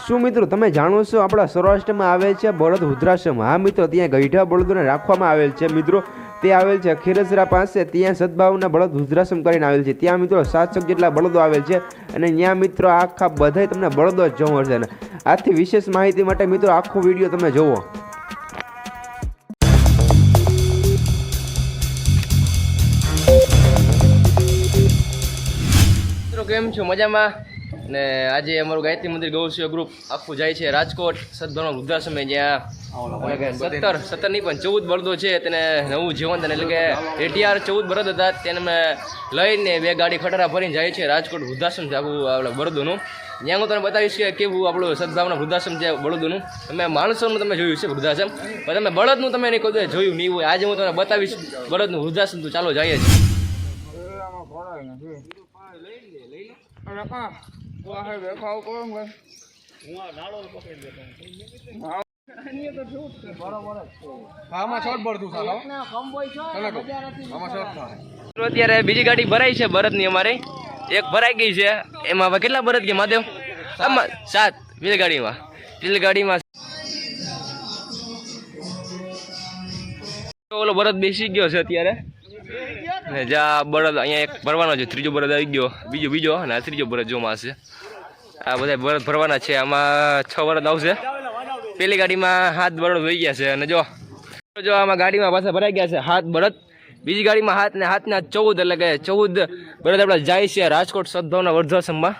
શું મિત્રો તમે જાણો છો આપણા સૌરાષ્ટ્રમાં આવેલ છે બળદ વૃદ્ધાશ્રમ? હા મિત્રો, ત્યાં ગઈઢા બળદોને રાખવામાં આવેલ છે મિત્રો. તે આવેલ છે ખીરસરા પાસે. ત્યાં સદભાવના બળદ વૃદ્ધાશ્રમ કરીને આવેલ છે. ત્યાં મિત્રો 700 જેટલા બળદો આવેલ છે અને ત્યાં મિત્રો આખા બધાય તમને બળદો જ જોવા મળશે. આથી વિશેષ માહિતી માટે મિત્રો આખો વિડીયો તમે જોવો. કેમ છો? મજામાં ને? આજે અમારું ગાયત્રી મંદિર ગૌસેવા ગ્રુપ આખું જાય છે રાજકોટ સદભાવના વૃદ્ધાશ્રમે, જ્યાં 17 નહીં પણ 14 બળદો છે તેને નવું જીવનદાન, એટલે કે એટીઆર 14 બળદ હતા તેને લઈને 2 ગાડી ખટારા ભરીને જાય છે રાજકોટ વૃદ્ધાશ્રમ છે આખું આપણા બળદોનું. ત્યાં હું તમને બતાવીશ કે કેવું આપણું સદભાવના વૃદ્ધાશ્રમ છે બળદોનું. તમે માણસોનું તમે જોયું છે વૃદ્ધાશ્રમ, પણ તમે બળદનું તમે નહીં કોઈ જોયું નહીં હોય. આજે હું તમને બતાવીશ બળદનું વૃદ્ધાશ્રમ. તો ચાલો જઈએ છીએ. અત્યારે બીજી ગાડી ભરાઈ છે બળદની. અમારે એક ભરાઈ ગઈ છે. એમાં હવે કેટલા બળદ ગયા મહાદેવ? આમાં 7 રેલગાડીમાં. ઓલો બળદ બેસી ગયો છે અત્યારે. ને જ્યાં બળદ અહીંયા એક ભરવાનો છે, ત્રીજો બળદ આવી ગયો, બીજો અને આ ત્રીજો બળદ જોમાં હશે. આ બધા બળદ ભરવાના છે. આમાં 6 બળદ આવશે. પેલી ગાડીમાં 7 બળદ વહી ગયા છે. અને જો આમાં ગાડીમાં પાછા ભરાઈ ગયા છે 7 બળદ. બીજી ગાડીમાં 7 ને 7 ના 14, એટલે કે 14 બળદ આપણે જાય છે રાજકોટ સદભાવના વૃદ્ધાશ્રમમાં.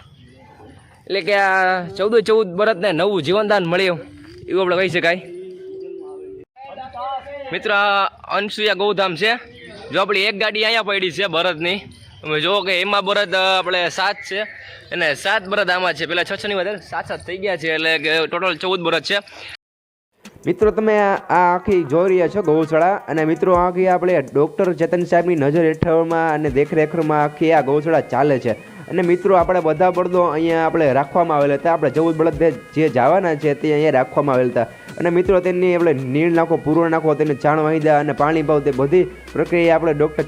એટલે કે આ 14 બળદને નવું જીવનદાન મળ્યું એવું આપણે કહી શકાય. મિત્ર, અનસુયા ગૌધામ છે. જો આપણી એક ગાડી અહીંયા પડી છે બળદની. તમે જુઓ કે એમાં બળદ આપણે 7 છે અને 7 બળદ આમાં છે. પેલા 6 ની વધારે 7 થઈ ગયા છે, એટલે કે ટોટલ 14 બળદ છે. મિત્રો તમે આ આખી જોઈ રહ્યા છો ગૌશાળા. અને મિત્રો આખી આપણે ડૉક્ટર ચેતન સાહેબની નજર હેઠળમાં અને દેખરેખમાં આખી આ ગૌશાળા ચાલે છે. અને મિત્રો આપણે બધા બળદો અહીંયા આપણે રાખવામાં આવેલા હતા. આપણે 14 બળદ જે જવાના છે તે અહીંયા રાખવામાં આવેલા હતા. અને મિત્રો તેની આપણે નીણ નાખો, પૂરો નાખો, તેને ચાણ વાહિદા અને પાણી પાવ, તે બધી પ્રક્રિયા આપણે ડૉક્ટર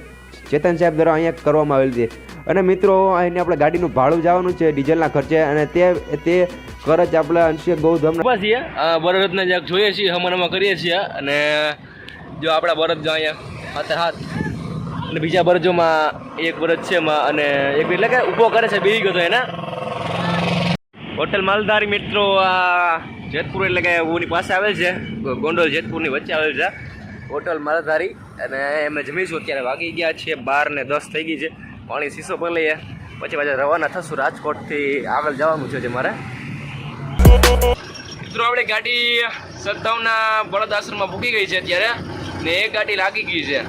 ચેતન સાહેબ દ્વારા અહીંયા કરવામાં આવેલી હતી. અને મિત્રો અહીંને આપણે ગાડીનું ભાડું જવાનું છે ડીઝલના ખર્ચે, અને તે ખર્ચ આપણે અંશીય ગૌધામના છીએ. બળદને જ્યાં જોઈએ છીએ, હમણાં કરીએ છીએ. અને જો આપણા બળદ જો અહીંયા હાથ અને બીજા બળદોમાં એક બળદ છે એમાં, અને એક એટલે કે ઊભો કરે છે બેસી ગયો એના. હોટલ માલધારી મિત્રો આ જેતપુર એટલે કે ઓની પાસે આવેલ છે, ગોંડલ જેતપુરની વચ્ચે આવેલ છે હોટલ માલધારી. અને એમને જમીશું. અત્યારે વાગી ગયા છે 12 ને 10 થઈ ગઈ છે. પાણી શીશો પર લઈએ પછી પાછા રવાના થશું રાજકોટથી. આગળ જવાનું છે મારે. મિત્રો આપણે ગાડી સદભાવના બળદ આશ્રમમાં ભૂકી ગઈ છે અત્યારે, ને એક ગાડી લાગી ગઈ છે.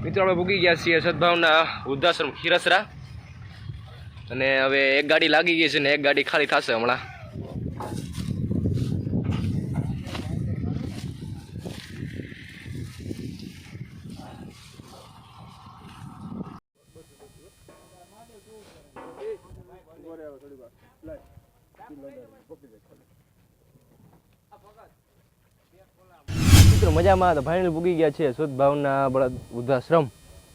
મિત્રો આપણે ભૂકી ગયા છીએ સદભાવના વૃદ્ધાશ્રમ ખીરસરા, અને હવે એક ગાડી લાગી ગઈ છે ને એક ગાડી ખાલી થશે હમણાં. મિત્રો મજામાં? તો ફાઇનલ પૂગી ગયા છે સદભાવના બળદ વૃદ્ધાશ્રમ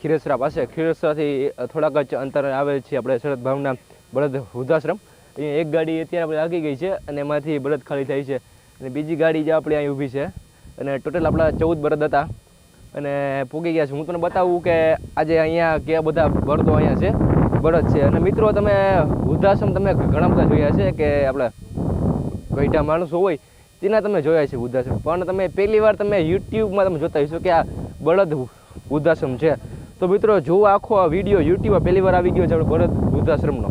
ખીરસરા પાસે. ખીરસરાથી થોડાક જ અંતર આવેલ છે આપણે સદભાવના બળદ વૃદ્ધાશ્રમ. અહીંયા એક ગાડી અત્યારે આપણે લાગી ગઈ છે અને એમાંથી બળદ ખાલી થાય છે. અને બીજી ગાડી જે આપણે અહીં ઊભી છે, અને ટોટલ આપણા 14 બળદ હતા અને પૂગી ગયા છે. હું તમને બતાવું કે આજે અહીંયા કયા બધા બળદો અહીંયા છે, બળદ છે. અને મિત્રો તમે વૃદ્ધાશ્રમ તમે ઘણા બધા જોયા છે કે આપણે ગઈઢા માણસો હોય તેના તમે જોયા છે વૃદ્ધાશ્રમ, પણ તમે પહેલી વાર તમે યુટ્યુબમાં તમે જોતા હશો કે આ બળદ વૃદ્ધાશ્રમ છે. તો મિત્રો જુઓ આખો આ વિડીયો. યુટ્યુબમાં પહેલી વાર આવી ગયો છે બળદ વૃદ્ધાશ્રમનો.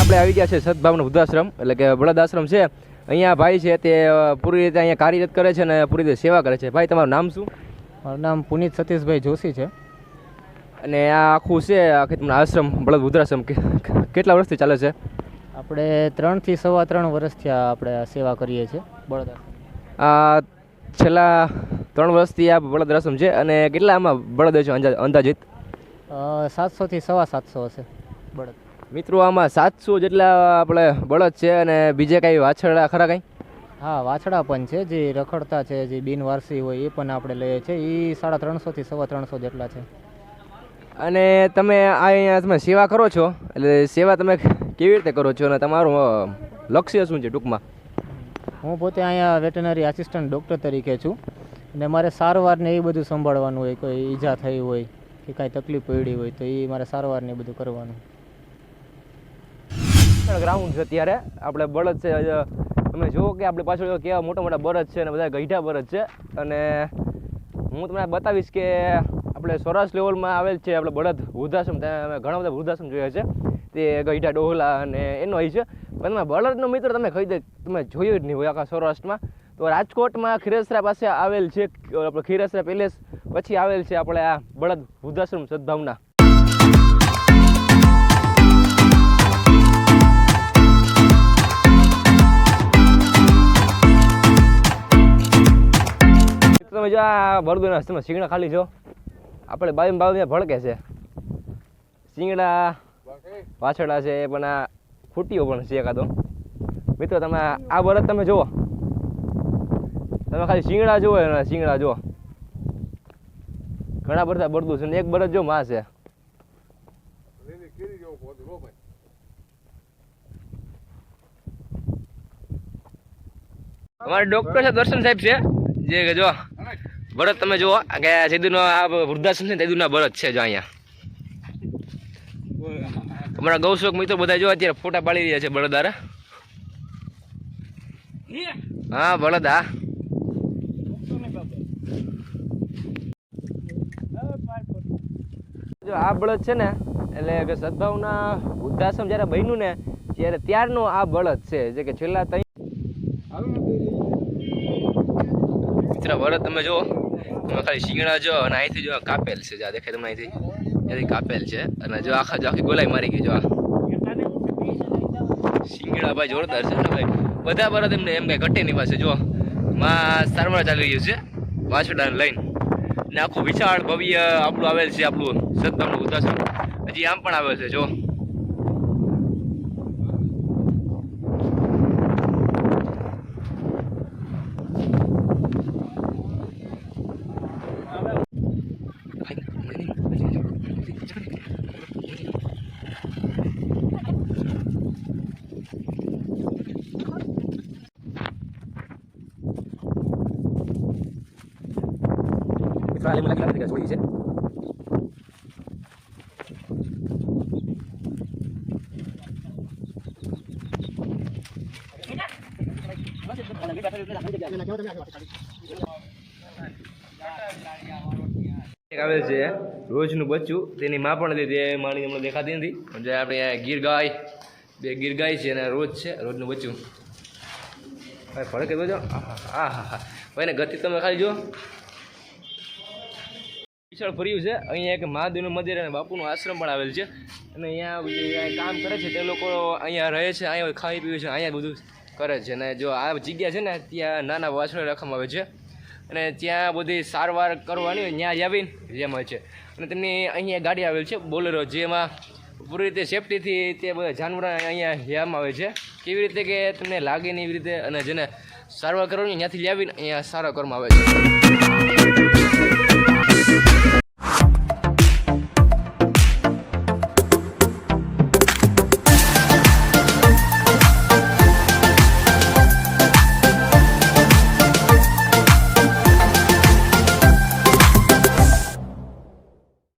આપણે આવી ગયા છે સદભાવના વૃદ્ધાશ્રમ, એટલે કે બળદ આશ્રમ છે. અહીંયા ભાઈ છે તે પૂરી રીતે અહીંયા કાર્યરત કરે છે અને પૂરી રીતે સેવા કરે છે. ભાઈ તમારું નામ શું? મારું નામ પુનિત સતીશભાઈ જોશી છે. અને આ આખું છે આખી તમને આશ્રમ બળદ વૃદ્ધાશ્રમ કેટલા વર્ષથી ચાલે છે? આપણે 3 થી 3.5 વર્ષથી આપણે આ સેવા કરીએ છીએ બળદ આશ્રમ. આ છેલ્લા 3 વર્ષથી આ બળદ આશ્રમ છે અને કેટલા આમાં બળદ છે અંદાજિત? 700 થી 750 હશે બળદ. મિત્રો આમાં 700 જેટલા આપણે બળદ છે અને બીજે કાંઈ વાછરડા ખરા કાંઈ? હા, વાછડા પણ છે જે રખડતા છે, જે બિનવારસી હોય એ પણ આપણે લઈએ છીએ. એ 350 થી 350 જેટલા છે. અને તમે અહીંયા તમે સેવા કરો છો એટલે સેવા તમે કેવી રીતે કરો છો અને તમારું લક્ષ્ય શું છે ટૂંકમાં? હું પોતે અહીંયા વેટરનરી આસિસ્ટન્ટ ડૉક્ટર તરીકે છું અને મારે સારવારને એ બધું સંભાળવાનું હોય. કોઈ ઈજા થઈ હોય કે કાંઈ તકલીફ પડી હોય તો એ મારે સારવારને બધું કરવાનું. ગ્રાઉન્ડ છે ત્યારે આપણે બળદ છે, તમે જુઓ કે આપણે પાછળ કેવા મોટા મોટા બળદ છે અને બધા ગઈઢા બળદ છે. અને હું તમને બતાવીશ કે આપણે સૌરાષ્ટ્ર લેવલમાં આવેલ છે આપણે બળદ વૃદ્ધાશ્રમ. ત્યાં અમે ઘણા બધા વૃદ્ધાશ્રમ જોયા છે, તે ગઈઢા ડોહલા અને એનો હોય છે. પણ તમે બળદનો મિત્ર તમે જોયું જ નહીં હોય આખા સૌરાષ્ટ્રમાં. તો રાજકોટમાં ખીરસરા પાસે આવેલ છે આપણે ખીરસરા પેલેસ, પછી આવેલ છે આપણે આ બળદ વૃદ્ધાશ્રમ સદભાવના. તમે જો આ બળદોના તમે શીંગડા ખાલી જો આપણે બાવી ભડકે છે શીંગડા પાછળા છે પણ આ ફૂટીઓ પણ છે એકાદો. મિત્રો તમે આ બળદ તમે જુઓ, તમે ખાલી શીંગડા જુઓ અને શીંગડા જુઓ, ઘણા બધા બળદું છે ને એક બળદ જો માં છે. અમારે ડોક્ટર છે દર્શન સાહેબ છે જે કે જો બળદ તમે જુઓ કે જેદુનો આ વૃદ્ધાશ્રમ છે તેદુના બળદ છે જો અહીંયા. અમારા ગૌસેવક મિત્રો બધા જો અત્યારે ફોટા પાડી રહ્યા છે બળદ હારે. હા બળદ, હા જો આ બળદ છે ને એટલે કે સદભાવના વૃદ્ધાશ્રમ જ્યારે બન્યું ને ત્યારે ત્યારનો આ બળદ છે જે કે છેલ્લા મિત્ર બળદ તમે જુઓ, તમે ખાલી શીંગડા જો અને અહીંથી જો કાપેલ છે, જ્યાં દેખાય તમને અહીંથી કાપેલ છે. અને જો આખી ગોલાઈ મારી ગઈ જો આ શીંગડા ભાઈ જોરદાર છે ને ભાઈ. બધા બળદ એમને એમ કઈ ઘટે નહીં પાસે જો માં સારવાર ચાલી રહ્યું છે વાછડાને લઈને. ને આખું વિશાળ ભવ્ય આપણું આવેલ છે આપણું સદભાવનું વૃદ્ધાશ્રમ. હજી આમ પણ આવેલ છે જો. જોડી છે આવેલ છે રોજનું બચ્ચું, તેની માં પણ હતી, તે માની હમણાં દેખાતી નથી. જે આપણે ગીર ગાય, બે ગીર ગાય છે અને રોજ છે રોજનું બચ્ચું. ભાઈ ફળકે તો જો હા હા હા ભાઈને ગતિ તમે ખાલી જો વિશાળ ફર્યું છે. અહીંયા એક મહાદેવનું મંદિર અને બાપુનું આશ્રમ પણ આવેલ છે. અને અહીંયા કામ કરે છે તે લોકો અહીંયા રહે છે, અહીંયા ખાઈ પીવે છે, અહીંયા બધું કરે છે. અને જો આ જગ્યા છે ને ત્યાં નાના વાછરડા રાખવામાં આવે છે અને ત્યાં બધી સારવાર કરવાની હોય ત્યાં આવીને જેમ હોય છે. અને તેમની અહીંયા ગાડી આવેલ છે બોલેરો, જેમાં પૂરી રીતે સેફટીથી તે બધા જાનવર અહીંયા લેવામાં આવે છે. કેવી રીતે કે તમને લાગે નહીં એવી રીતે. અને જેને સારવાર કરવાની ત્યાંથી લાવીને અહીંયા સારવાર કરવામાં આવે છે.